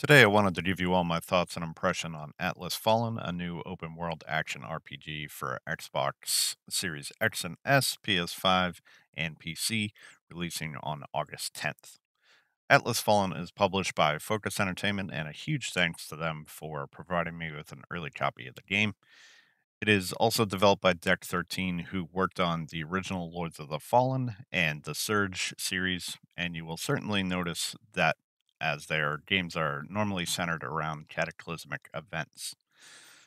Today, I wanted to give you all my thoughts and impression on Atlas Fallen, a new open world action RPG for Xbox Series X and S, PS5, and PC, releasing on August 10th. Atlas Fallen is published by Focus Entertainment, and a huge thanks to them for providing me with an early copy of the game. It is also developed by Deck 13, who worked on the original Lords of the Fallen and the Surge series, and you will certainly notice that as their games are normally centered around cataclysmic events.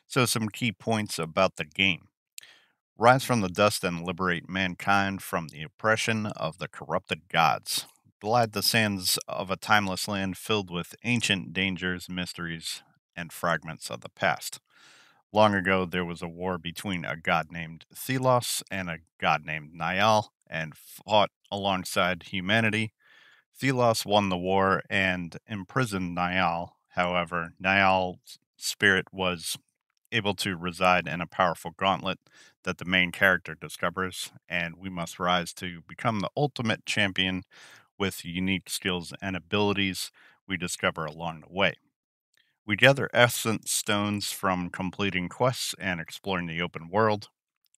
So, some key points about the game: rise from the dust and liberate mankind from the oppression of the corrupted gods. Glide the sands of a timeless land filled with ancient dangers, mysteries, and fragments of the past. Long ago, there was a war between a god named Thelos and a god named Niall, and fought alongside humanity. Thelos won the war and imprisoned Niall. However, Niall's spirit was able to reside in a powerful gauntlet that the main character discovers, and we must rise to become the ultimate champion with unique skills and abilities we discover along the way. We gather essence stones from completing quests and exploring the open world.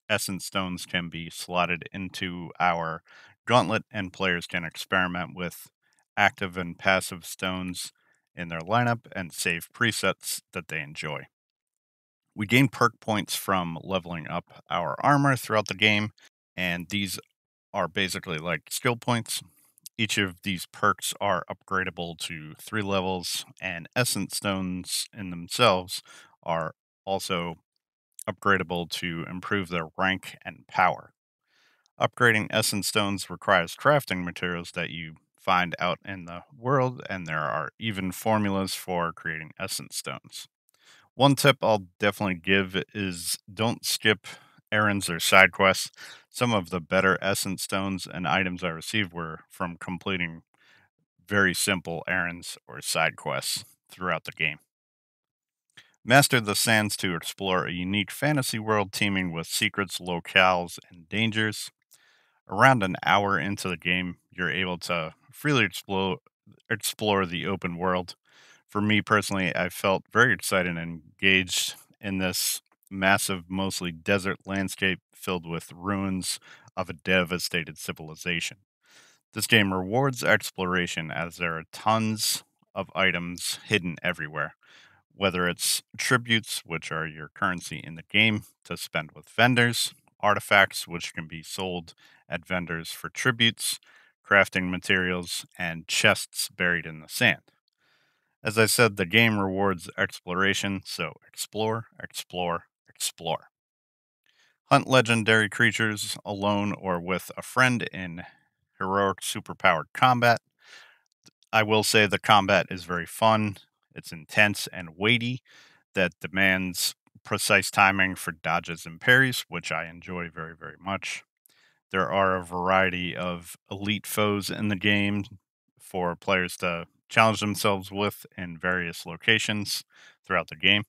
Essence stones can be slotted into our gauntlet, and players can experiment with active and passive stones in their lineup and save presets that they enjoy. We gain perk points from leveling up our armor throughout the game, and these are basically like skill points. Each of these perks are upgradable to 3 levels, and essence stones in themselves are also upgradable to improve their rank and power. Upgrading essence stones requires crafting materials that you find out in the world, and there are even formulas for creating essence stones. One tip I'll definitely give is don't skip errands or side quests. Some of the better essence stones and items I received were from completing very simple errands or side quests throughout the game. Master the sands to explore a unique fantasy world teeming with secrets, locales, and dangers. Around an hour into the game, you're able to freely explore the open world. For me personally, I felt very excited and engaged in this massive, mostly desert landscape filled with ruins of a devastated civilization. This game rewards exploration as there are tons of items hidden everywhere, whether it's tributes, which are your currency in the game to spend with vendors, artifacts, which can be sold at vendors for tributes, crafting materials, and chests buried in the sand. As I said, the game rewards exploration, so explore, explore, explore. Hunt legendary creatures alone or with a friend in heroic superpowered combat. I will say the combat is very fun. It's intense and weighty, that demands precise timing for dodges and parries, which I enjoy very, very much. There are a variety of elite foes in the game for players to challenge themselves with in various locations throughout the game.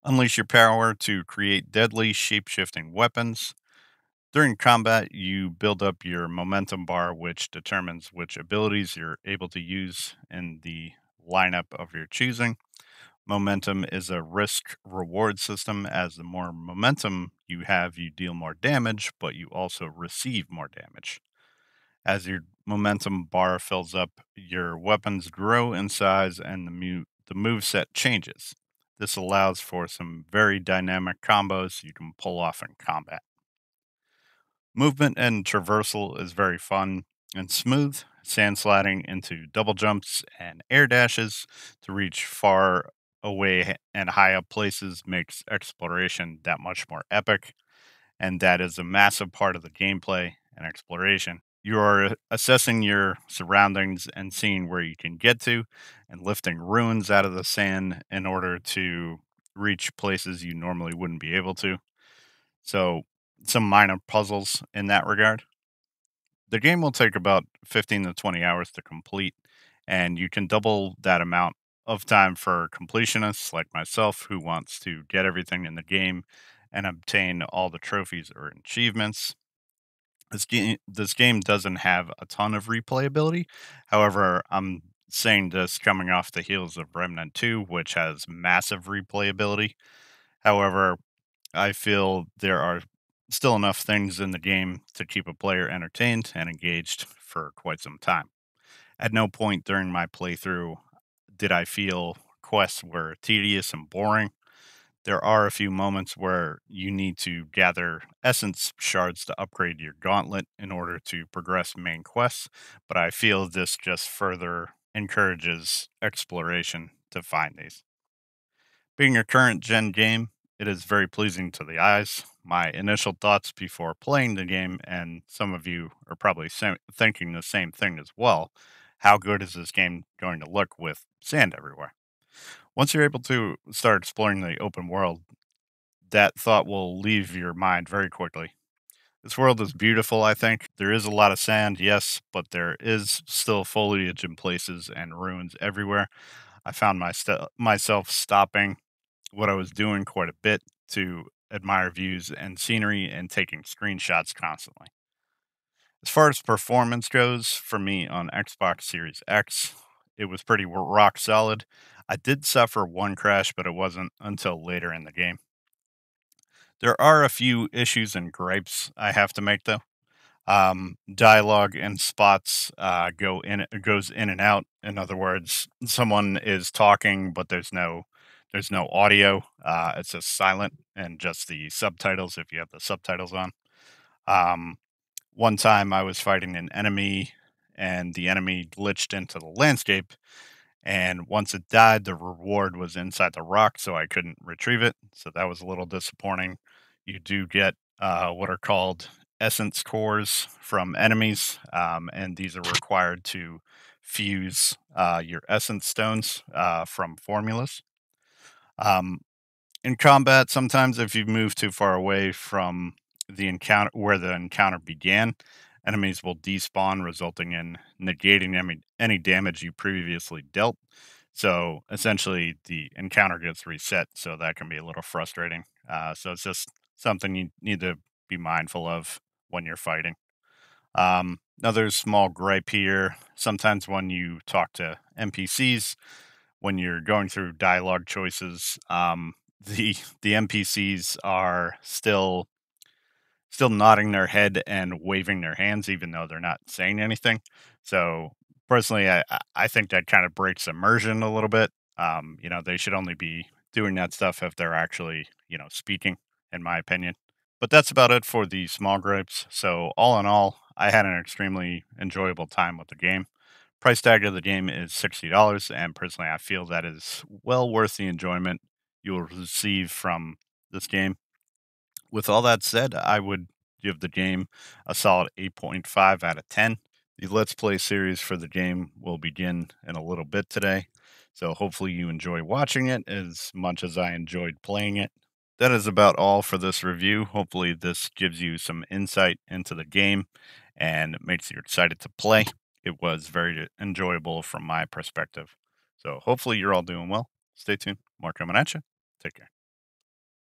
Unleash your power to create deadly, shape shifting weapons. During combat, you build up your momentum bar, which determines which abilities you're able to use in the lineup of your choosing. Momentum is a risk reward system, as the more momentum you have, you deal more damage, but you also receive more damage. As your momentum bar fills up, your weapons grow in size and the move set changes. This allows for some very dynamic combos you can pull off in combat. Movement and traversal is very fun and smooth, sand sliding into double jumps and air dashes to reach far away and high up places makes exploration that much more epic, and that is a massive part of the gameplay and exploration. You are assessing your surroundings and seeing where you can get to, and lifting ruins out of the sand in order to reach places you normally wouldn't be able to. So, some minor puzzles in that regard. The game will take about 15 to 20 hours to complete, and you can double that amount of time for completionists like myself who wants to get everything in the game and obtain all the trophies or achievements. This game doesn't have a ton of replayability. However, I'm saying this coming off the heels of Remnant 2, which has massive replayability. However, I feel there are still enough things in the game to keep a player entertained and engaged for quite some time. At no point during my playthrough did I feel quests were tedious and boring. There are a few moments where you need to gather essence shards to upgrade your gauntlet in order to progress main quests, but I feel this just further encourages exploration to find these. Being a current gen game, it is very pleasing to the eyes. My initial thoughts before playing the game, and some of you are probably thinking the same thing as well. How good is this game going to look with sand everywhere? Once you're able to start exploring the open world, that thought will leave your mind very quickly. This world is beautiful, I think. There is a lot of sand, yes, but there is still foliage in places and ruins everywhere. I found myself stopping what I was doing quite a bit to admire views and scenery and taking screenshots constantly. As far as performance goes, for me on Xbox Series X, it was pretty rock solid. I did suffer one crash, but it wasn't until later in the game. There are a few issues and gripes I have to make though. Dialogue and spots goes in and out. In other words, someone is talking, but there's no audio. It's just silent and just the subtitles if you have the subtitles on. Um, One time I was fighting an enemy, and the enemy glitched into the landscape, and once it died, the reward was inside the rock, so I couldn't retrieve it. So that was a little disappointing. You do get what are called essence cores from enemies, and these are required to fuse your essence stones from formulas. Um, in combat, sometimes if you move too far away from the encounter where the encounter began, enemies will despawn, resulting in negating any damage you previously dealt. So essentially, the encounter gets reset, so that can be a little frustrating. So it's just something you need to be mindful of when you're fighting. Another small gripe here: sometimes when you talk to NPCs, when you're going through dialogue choices, the NPCs are still nodding their head and waving their hands, even though they're not saying anything. So personally, I think that kind of breaks immersion a little bit. They should only be doing that stuff if they're actually speaking, in my opinion. But that's about it for the small gripes. So all in all, I had an extremely enjoyable time with the game. Price tag of the game is $60, and personally, I feel that is well worth the enjoyment you will receive from this game. With all that said, I would give the game a solid 8.5 out of 10. The Let's Play series for the game will begin in a little bit today, so hopefully you enjoy watching it as much as I enjoyed playing it. That is about all for this review. Hopefully, this gives you some insight into the game and makes you excited to play. It was very enjoyable from my perspective. So, hopefully, you're all doing well. Stay tuned. More coming at you. Take care.